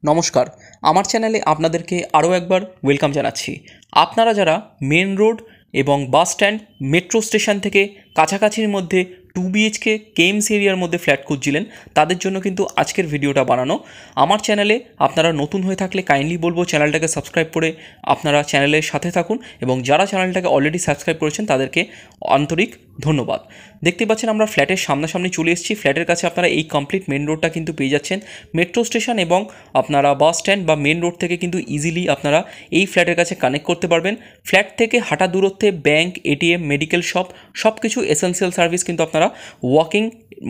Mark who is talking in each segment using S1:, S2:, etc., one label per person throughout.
S1: নমস্কার, আমার চ্যানেলে আপনাদেরকে আরও একবার ওয়েলকাম জানাচ্ছি। আপনারা যারা মেন রোড এবং বাস স্ট্যান্ড মেট্রো স্টেশন থেকে কাছাকাছির মধ্যে 2 BHK কেমস এরিয়ার মধ্যে ফ্ল্যাট খুঁজছিলেন, তাদের জন্য কিন্তু আজকের ভিডিওটা বানানো। আমার চ্যানেলে আপনারা নতুন হয়ে থাকলে কাইন্ডলি বলবো চ্যানেলটাকে সাবস্ক্রাইব করে আপনারা চ্যানেলের সাথে থাকুন, এবং যারা চ্যানেলটাকে অলরেডি সাবস্ক্রাইব করেছেন তাদেরকে আন্তরিক ধন্যবাদ। দেখতে পাচ্ছেন আমরা ফ্ল্যাটের সামনাসামনি চলে এসেছি। ফ্ল্যাটের কাছে আপনারা এই কমপ্লিট মেন রোডটা কিন্তু পেয়ে যাচ্ছেন। মেট্রো স্টেশন এবং আপনারা বাস স্ট্যান্ড বা মেন রোড থেকে কিন্তু ইজিলি আপনারা এই ফ্ল্যাটের কাছে কানেক্ট করতে পারবেন। ফ্ল্যাট থেকে হাঁটা দূরত্বে ব্যাংক, এটিএম, মেডিকেল শপ সব কিছু এসেন্সিয়াল সার্ভিস কিন্তু আপনারা ওয়াকিং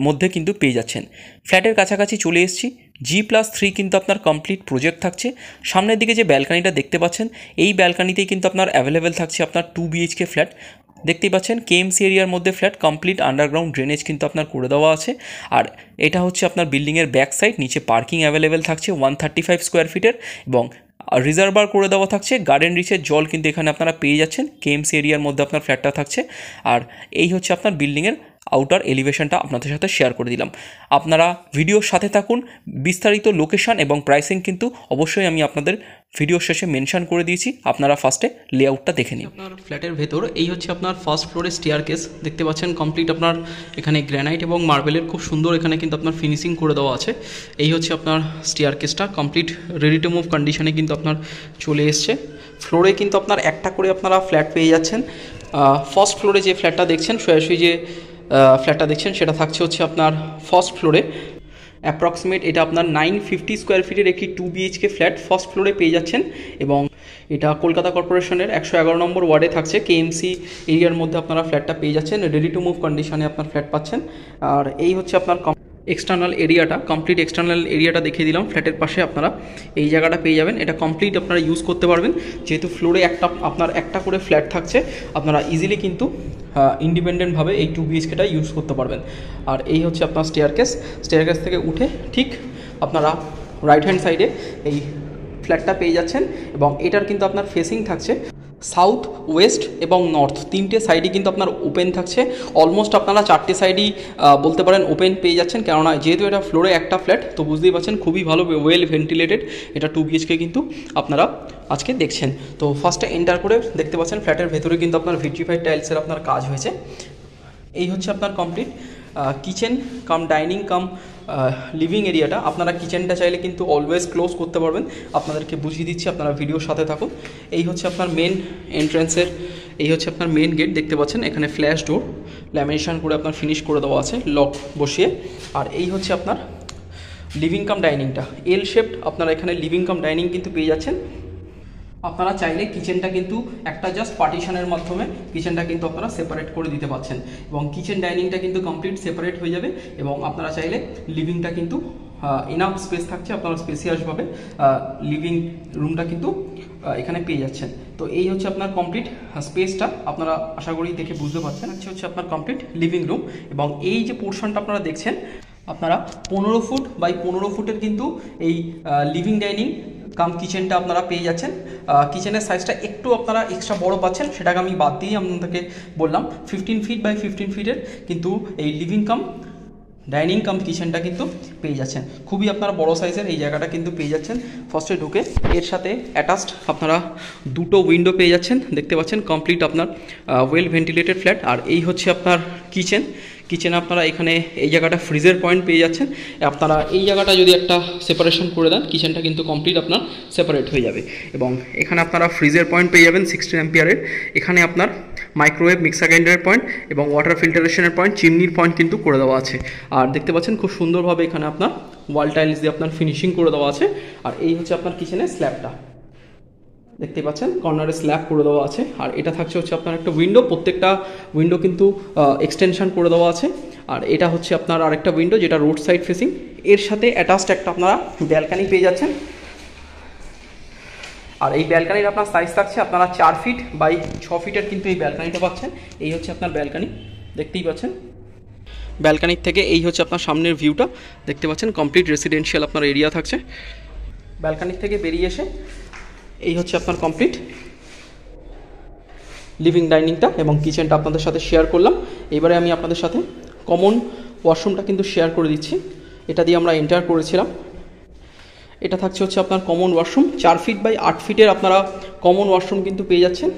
S1: মধ্যে কিন্তু পেয়ে যাচ্ছেন। ফ্ল্যাটের কাছাকাছি চলে এসেছি। G+3 কিন্তু আপনার কমপ্লিট প্রজেক্ট থাকছে। সামনের দিকে যে ব্যালকানিটা দেখতে পাচ্ছেন, এই ব্যালকানিতেই কিন্তু আপনার অ্যাভেলেবেল থাকছে আপনার 2 BHK ফ্ল্যাট। দেখতেই পাচ্ছেন কেমস এরিয়ার মধ্যে ফ্ল্যাট, কমপ্লিট আন্ডারগ্রাউন্ড ড্রেনেজ কিন্তু আপনার করে দেওয়া আছে। আর এটা হচ্ছে আপনার বিল্ডিংয়ের ব্যাক সাইড। নিচে পার্কিং অ্যাভেলেবেল থাকছে 135 স্কোয়ার ফিটের, এবং রিজার্ভার করে দেওয়া থাকছে। গার্ডেন রিচের জল কিন্তু এখানে আপনারা পেয়ে যাচ্ছেন। কেমস এরিয়ার মধ্যে আপনার ফ্ল্যাটটা থাকছে। আর এই হচ্ছে আপনার বিল্ডিংয়ের আউটার এলিভেশনটা আপনাদের সাথে শেয়ার করে দিলাম। আপনারা ভিডিওর সাথে থাকুন। বিস্তারিত লোকেশন এবং প্রাইসিং কিন্তু অবশ্যই আমি আপনাদের ভিডিওর শেষে মেনশন করে দিয়েছি। আপনারা ফার্স্টে লেআউটটা দেখে নিন। আপনার ফ্ল্যাটের ভেতর এই হচ্ছে আপনার ফার্স্ট ফ্লোরের স্টেয়ারকেস। দেখতে পাচ্ছেন কমপ্লিট আপনার এখানে গ্র্যানাইট এবং মার্বেলের খুব সুন্দর এখানে কিন্তু আপনার ফিনিশিং করে দেওয়া আছে। এই হচ্ছে আপনার স্টেয়ারকেসটা কমপ্লিট রেডি টু মুভ কন্ডিশনে কিন্তু আপনার চলে এসছে। ফ্লোরে কিন্তু আপনার একটা করে আপনারা ফ্ল্যাট পেয়ে যাচ্ছেন। ফার্স্ট ফ্লোরে যে ফ্ল্যাটটা দেখছেন, সোজাসুজি যে ফ্ল্যাটটা দেখছেন সেটা থাকছে হচ্ছে আপনার ফার্স্ট ফ্লোরে। অ্যাপ্রক্সিমেট এটা আপনার 950 স্কোয়ার ফিটের একটি 2 BHK ফ্ল্যাট ফার্স্ট ফ্লোরে পেয়ে যাচ্ছেন, এবং এটা কলকাতা কর্পোরেশনের 111 নম্বর ওয়ার্ডে থাকছে। কেএমসি এরিয়ার মধ্যে আপনারা ফ্ল্যাটটা পেয়ে যাচ্ছেন। রেডি টু মুভ কন্ডিশনে আপনার ফ্ল্যাট পাচ্ছেন। আর এই হচ্ছে আপনার এক্সটার্নাল এরিয়াটা, কমপ্লিট এক্সটার্নাল এরিয়াটা দেখিয়ে দিলাম। ফ্ল্যাটের পাশে আপনারা এই জায়গাটা পেয়ে যাবেন। এটা কমপ্লিট আপনারা ইউজ করতে পারবেন, যেহেতু ফ্লোরে একটা করে ফ্ল্যাট থাকছে। আপনারা ইজিলি কিন্তু ইন্ডিপেন্ডেন্টভাবে এই 2 BHKটা ইউজ করতে পারবেন। আর এই হচ্ছে আপনার স্টেয়ারকেস থেকে উঠে ঠিক আপনারা রাইট হ্যান্ড সাইডে এই ফ্ল্যাটটা পেয়ে যাচ্ছেন, এবং এটার কিন্তু আপনার ফেসিং থাকছে সাউথ, ওয়েস্ট এবং নর্থ, তিনটে সাইডই কিন্তু আপনার ওপেন থাকছে। অলমোস্ট আপনারা 4টে সাইডই বলতে পারেন ওপেন পেয়ে যাচ্ছেন, কেননা যেহেতু এটা ফ্লোরে একটা ফ্ল্যাট, তো বুঝতেই পারছেন খুবই ভালো ওয়েল ভেন্টিলেটেড এটা 2 BHK কিন্তু আপনারা আজকে দেখছেন। তো ফার্স্টে এন্টার করে দেখতে পাচ্ছেন ফ্ল্যাটের ভেতরে কিন্তু আপনার ভিট্রিফাইড টাইলসের আপনার কাজ হয়েছে। এই হচ্ছে আপনার কমপ্লিট কিচেন কাম ডাইনিং কাম লিভিং এরিয়াটা। আপনারা কিচেনটা চাইলে কিন্তু অলওয়েজ ক্লোজ করতে পারবেন। আপনাদেরকে বুঝিয়ে দিচ্ছি, আপনারা ভিডিওর সাথে থাকুন। এই হচ্ছে আপনার মেন এন্ট্রান্সের, এই হচ্ছে আপনার মেন গেট। দেখতে পাচ্ছেন এখানে ফ্ল্যাশ ডোর ল্যামিনেশন করে আপনার ফিনিশ করে দেওয়া আছে লক বসিয়ে। আর এই হচ্ছে আপনার লিভিং কাম ডাইনিংটা, এল শেপড। আপনারা এখানে লিভিং কাম ডাইনিং কিন্তু পেয়ে যাচ্ছেন। আপনারা চাইলে কিচেনটা কিন্তু একটা জাস্ট পার্টিশনের মাধ্যমে কিচেনটা কিন্তু আপনারা সেপারেট করে দিতে পারছেন, এবং কিচেন ডাইনিংটা কিন্তু কমপ্লিট সেপারেট হয়ে যাবে। এবং আপনারা চাইলে লিভিংটা কিন্তু ইনাফ স্পেস থাকছে, আপনারা স্পেসিয়াসভাবে লিভিং রুমটা কিন্তু এখানে পেয়ে যাচ্ছেন। তো এই হচ্ছে আপনার কমপ্লিট স্পেসটা, আপনারা আশা করি দেখে বুঝতে পারছেন। হচ্ছে আপনার কমপ্লিট লিভিং রুম, এবং এই যে পোর্শনটা আপনারা দেখছেন, আপনারা 15 ফুট বাই 15 ফুটের কিন্তু এই লিভিং ডাইনিং কাম কিচেনটা আপনারা পেয়ে যাচ্ছেন। কিচেনের সাইজটা একটু আপনারা এক্সট্রা বড় পাচ্ছেন, সেটাকে আমি বাদ দিয়েই আপনাদেরকে বললাম 15 ফিট বাই 15 ফিটের কিন্তু এই লিভিং কাম ডাইনিং কাম কিচেনটা কিন্তু পেয়ে যাচ্ছেন। খুবই আপনারা বড় সাইজের এই জায়গাটা কিন্তু পেয়ে যাচ্ছেন। ফার্স্টে ঢুকে এর সাথে অ্যাটাচড আপনারা দুটো উইন্ডো পেয়ে যাচ্ছেন। দেখতে পাচ্ছেন কমপ্লিট আপনার ওয়েল ভেন্টিলেটেড ফ্ল্যাট। আর এই হচ্ছে আপনার কিচেন আপনারা এখানে এই জায়গাটা ফ্রিজের পয়েন্ট পেয়ে যাচ্ছেন। আপনারা এই জায়গাটা যদি একটা সেপারেশন করে দেন, কিচেনটা কিন্তু কমপ্লিট আপনার সেপারেট হয়ে যাবে। এবং এখানে আপনারা ফ্রিজের পয়েন্ট পেয়ে যাবেন 16 অ্যাম্পিয়ারের। এখানে আপনার মাইক্রোওয়েভ, মিক্সার গ্রাইন্ডারের পয়েন্ট এবং ওয়াটার ফিল্টারেশনের পয়েন্ট, চিমনির পয়েন্ট কিন্তু করে দেওয়া আছে। আর দেখতে পাচ্ছেন খুব সুন্দরভাবে এখানে আপনার ওয়াল টাইলস দিয়ে আপনার ফিনিশিং করে দেওয়া আছে। আর এই হচ্ছে আপনার কিচেনের স্ল্যাবটা, দেখতে পাচ্ছেন কর্নারে স্ল্যাব করে দেওয়া আছে। আর এটা থাকছে হচ্ছে আপনার একটা উইন্ডো, প্রত্যেকটা উইন্ডো কিন্তু এক্সটেনশন করে দেওয়া আছে। আর এটা হচ্ছে আপনার আরেকটা উইন্ডো যেটা রোড সাইড ফেসিং। এর সাথে অ্যাটাচড একটা আপনারা ব্যালকানি পেয়ে যাচ্ছেন। আর এই ব্যালকানির আপনার সাইজ থাকছে আপনারা 4 ফিট বাই 6 ফিটের কিন্তু এই ব্যালকানিটা পাচ্ছেন। এই হচ্ছে আপনার ব্যালকানি, দেখতেই পাচ্ছেন। ব্যালকানির থেকে এই হচ্ছে আপনার সামনের ভিউটা, দেখতে পাচ্ছেন কমপ্লিট রেসিডেন্সিয়াল আপনার এরিয়া থাকছে। ব্যালকানির থেকে বেরিয়ে এসে এই হচ্ছে আপনার কমপ্লিট লিভিং ডাইনিংটা এবং কিচেনটা আপনাদের সাথে শেয়ার করলাম। এবারে আমি আপনাদের সাথে কমন ওয়াশরুমটা কিন্তু শেয়ার করে দিচ্ছি। এটা দিয়ে আমরা এন্টার করেছিলাম।
S2: এটা থাকছে হচ্ছে আপনার কমন ওয়াশরুম, 4 ফিট বাই 8 ফিটের আপনারা কমন ওয়াশরুম কিন্তু পেয়ে যাচ্ছেন।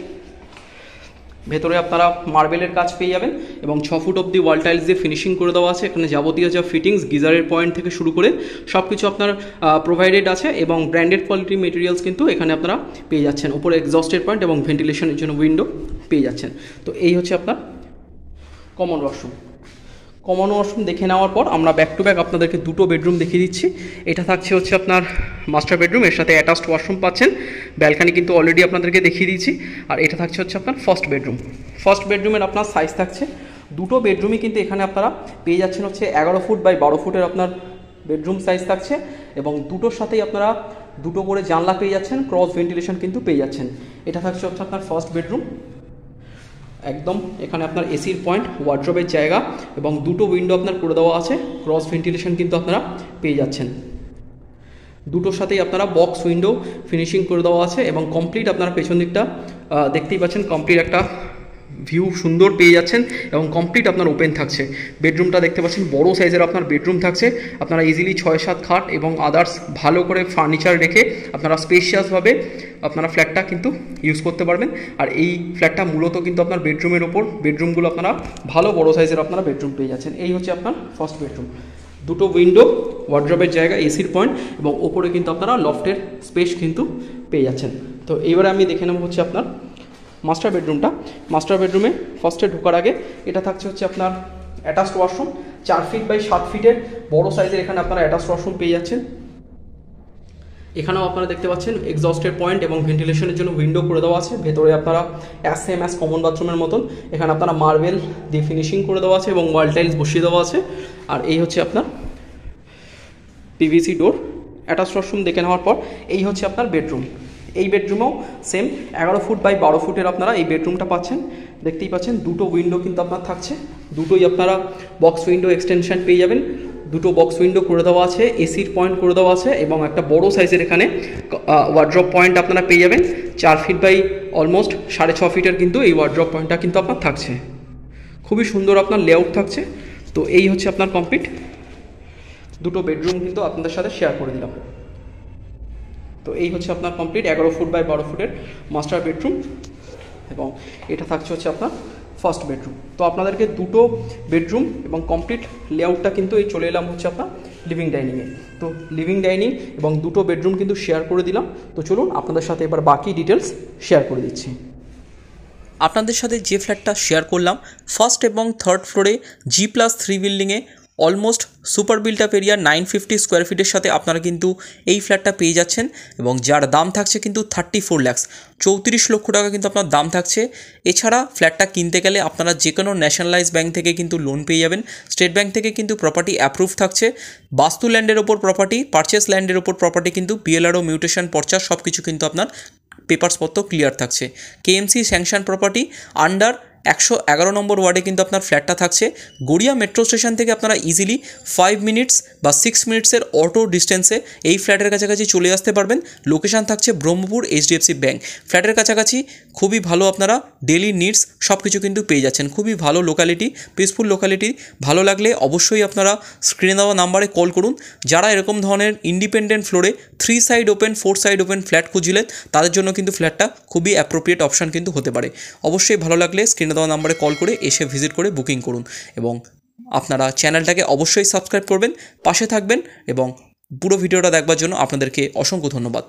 S2: ভেতরে আপনারা মার্বেলের কাজ পেয়ে যাবেন এবং 6 ফুট অবধি ওয়াল টাইলস দিয়ে ফিনিশিং করে দেওয়া আছে। এখানে যাবতীয় যা ফিটিংস, গিজারের পয়েন্ট থেকে শুরু করে সব কিছু আপনার প্রোভাইডেড আছে এবং ব্র্যান্ডেড কোয়ালিটি মেটেরিয়ালস কিন্তু এখানে আপনারা পেয়ে যাচ্ছেন। উপরে এক্সস্টের পয়েন্ট এবং ভেন্টিলেশনের জন্য উইন্ডো পেয়ে যাচ্ছেন। তো এই হচ্ছে আপনার কমন ওয়াশরুম। কমন ওয়াশরুম দেখে নেওয়ার পর আমরা ব্যাক টু ব্যাক আপনাদেরকে দুটো বেডরুম দেখিয়ে দিচ্ছি। এটা থাকছে হচ্ছে আপনার মাস্টার বেডরুম, এর সাথে অ্যাটাচড ওয়াশরুম পাচ্ছেন। ব্যালকানি কিন্তু অলরেডি আপনাদেরকে দেখিয়ে দিয়েছি। আর এটা থাকছে হচ্ছে আপনার ফার্স্ট বেডরুম। ফার্স্ট বেডরুমের আপনার সাইজ থাকছে, দুটো বেডরুমই কিন্তু এখানে আপনারা পেয়ে যাচ্ছেন হচ্ছে 11 ফুট বাই 12 ফুটের আপনার বেডরুম সাইজ থাকছে এবং দুটোর সাথেই আপনারা দুটো করে জানলা পেয়ে যাচ্ছেন, ক্রস ভেন্টিলেশন কিন্তু পেয়ে যাচ্ছেন। এটা থাকছে হচ্ছে আপনার ফার্স্ট বেডরুম। একদম এখানে আপনার এসির পয়েন্ট, ওয়ার্ড্রোবের জায়গা এবং দুটো উইন্ডো আপনার করে দেওয়া আছে, ক্রস ভেন্টিলেশন কিন্তু আপনারা পেয়ে যাচ্ছেন। দুটোর সাথেই আপনারা বক্স উইন্ডো ফিনিশিং করে দেওয়া আছে এবং কমপ্লিট আপনারা পেছন দিকটা দেখতেই পাচ্ছেন, কমপ্লিট একটা ভিউ সুন্দর পেয়ে যাচ্ছেন এবং কমপ্লিট আপনার ওপেন থাকছে। বেডরুমটা দেখতে পাচ্ছেন বড় সাইজের আপনার বেডরুম থাকছে। আপনারা ইজিলি 6-7 খাট এবং আদার্স ভালো করে ফার্নিচার রেখে আপনারা স্পেশিয়াসভাবে আপনারা ফ্ল্যাটটা কিন্তু ইউজ করতে পারবেন। আর এই ফ্ল্যাটটা মূলত কিন্তু আপনার বেডরুমের ওপর, বেডরুমগুলো আপনারা ভালো বড় সাইজের আপনারা বেডরুম পেয়ে যাচ্ছেন। এই হচ্ছে আপনার ফার্স্ট বেডরুম। দুটো উইন্ডো, ওয়ার্ড্রোবের জায়গা, এসির পয়েন্ট এবং ওপরে কিন্তু আপনারা লফটের স্পেস কিন্তু পেয়ে যাচ্ছেন। তো এইবারে আমি দেখে নেব হচ্ছে আপনার মাস্টার বেডরুমটা। মাস্টার বেডরুমে ফার্স্টে ঢোকার আগে এটা থাকছে হচ্ছে আপনার অ্যাটাচড ওয়াশরুম, 4 ফিট বাই 7 ফিটের বড় সাইজের এখানে আপনারা অ্যাটাচড ওয়াশরুম পেয়ে যাচ্ছেন। এখানেও আপনারা দেখতে পাচ্ছেন এক্সস্টের পয়েন্ট এবং ভেন্টিলেশনের জন্য উইন্ডো করে দেওয়া আছে। ভেতরে আপনারা সেম অ্যাজ কমন বাথরুমের মতন এখানে আপনারা মার্বেল দিয়ে ফিনিশিং করে দেওয়া আছে এবং ওয়াল টাইলস বসিয়ে দেওয়া আছে। আর এই হচ্ছে আপনার পিভিসি ডোর। অ্যাটাচড ওয়াশরুম দেখে নেওয়ার পর এই হচ্ছে আপনার বেডরুম। এই বেডরুমেও সেম 11 ফুট বাই 12 ফুটের আপনারা এই বেডরুমটা পাচ্ছেন। দেখতেই পাচ্ছেন দুটো উইন্ডো কিন্তু আপনার থাকছে, দুটোই আপনারা বক্স উইন্ডো এক্সটেনশন পেয়ে যাবেন। দুটো বক্স উইন্ডো করে দেওয়া আছে, এসির পয়েন্ট করে দেওয়া আছে এবং একটা বড় সাইজের এখানে ওয়ার্ড্রপ পয়েন্ট আপনারা পেয়ে যাবেন। 4 ফিট বাই অলমোস্ট 6.5 ফিটের কিন্তু এই ওয়ার্ড্রপ পয়েন্টটা কিন্তু আপনার থাকছে। খুবই সুন্দর আপনার লেআউট থাকছে। তো এই হচ্ছে আপনার কমপ্লিট দুটো বেডরুম কিন্তু আপনাদের সাথে শেয়ার করে দিলাম। তো এই হচ্ছে আপনার কমপ্লিট 11 ফুট বাই 12 ফুটের মাস্টার বেডরুম এবং এটা থাকছে হচ্ছে আপনার ফার্স্ট বেডরুম। তো আপনাদেরকে দুটো বেডরুম এবং কমপ্লিট লেআউটটা কিন্তু এই চলে এলাম হচ্ছে আপনার লিভিং ডাইনিংয়ে। তো লিভিং ডাইনিং এবং দুটো বেডরুম কিন্তু শেয়ার করে দিলাম। তো চলুন আপনাদের সাথে এবার বাকি ডিটেলস শেয়ার করে দিচ্ছি।
S1: আপনাদের সাথে যে ফ্ল্যাটটা শেয়ার করলাম ফার্স্ট এবং থার্ড ফ্লোরে G+3 বিল্ডিংয়ে almost super built up area 950 square ফিটের সাথে আপনারা কিন্তু এই ফ্ল্যাটটা পেয়ে যাচ্ছেন এবং যার দাম থাকছে কিন্তু 34 লাখস, 34 লক্ষ টাকা কিন্তু আপনার দাম থাকছে। এছাড়া ফ্ল্যাটটা কিনতে গেলে আপনারা যে কোনো ন্যাশনালাইজ ব্যাঙ্ক থেকে কিন্তু লোন পেয়ে যাবেন। স্টেট ব্যাঙ্ক থেকে কিন্তু প্রপার্টি অ্যাপ্রুভ থাকছে। বাস্তু ল্যান্ডের ওপর প্রপার্টি, পারচেস ল্যান্ডের ওপর প্রপার্টি কিন্তু BLRO মিউটেশন পর্চা সব কিছু কিন্তু আপনার পেপারসপত্র ক্লিয়ার থাকছে। KMC স্যাংশন প্রপার্টি আন্ডার 111 নম্বর ওয়ার্ডে কিন্তু আপনার ফ্ল্যাটটা থাকছে। গড়িয়া মেট্রো স্টেশন থেকে আপনারা ইজিলি 5 মিনিটস বা 6 মিনিটসের অটো ডিস্টেন্সে এই ফ্ল্যাটের কাছাকাছি চলে আসতে পারবেন। লোকেশান থাকছে ব্রহ্মপুর HDFC ব্যাঙ্ক। ফ্ল্যাটের কাছাকাছি খুবই ভালো আপনারা ডেলি নিডস সব কিছু কিন্তু পেয়ে যাচ্ছেন। খুবই ভালো লোকালিটি, পিসফুল লোকালিটি। ভালো লাগলে অবশ্যই আপনারা স্ক্রিনে দেওয়া নাম্বারে কল করুন। যারা এরকম ধরনের ইন্ডিপেন্ডেন্ট ফ্লোরে 3 side open 4 side open flat খুঁজছিলেন তাদের জন্য কিন্তু ফ্ল্যাটটা খুবই অ্যাপ্রোপ্রিয়েট অপশান কিন্তু হতে পারে। অবশ্যই ভালো লাগলে স্ক্রিনে দেওয়া নাম্বারে কল করে এসে ভিজিট করে বুকিং করুন এবং আপনারা চ্যানেলটাকে অবশ্যই সাবস্ক্রাইব করবেন, পাশে থাকবেন এবং পুরো ভিডিওটা দেখবার জন্য আপনাদেরকে অসংখ্য ধন্যবাদ।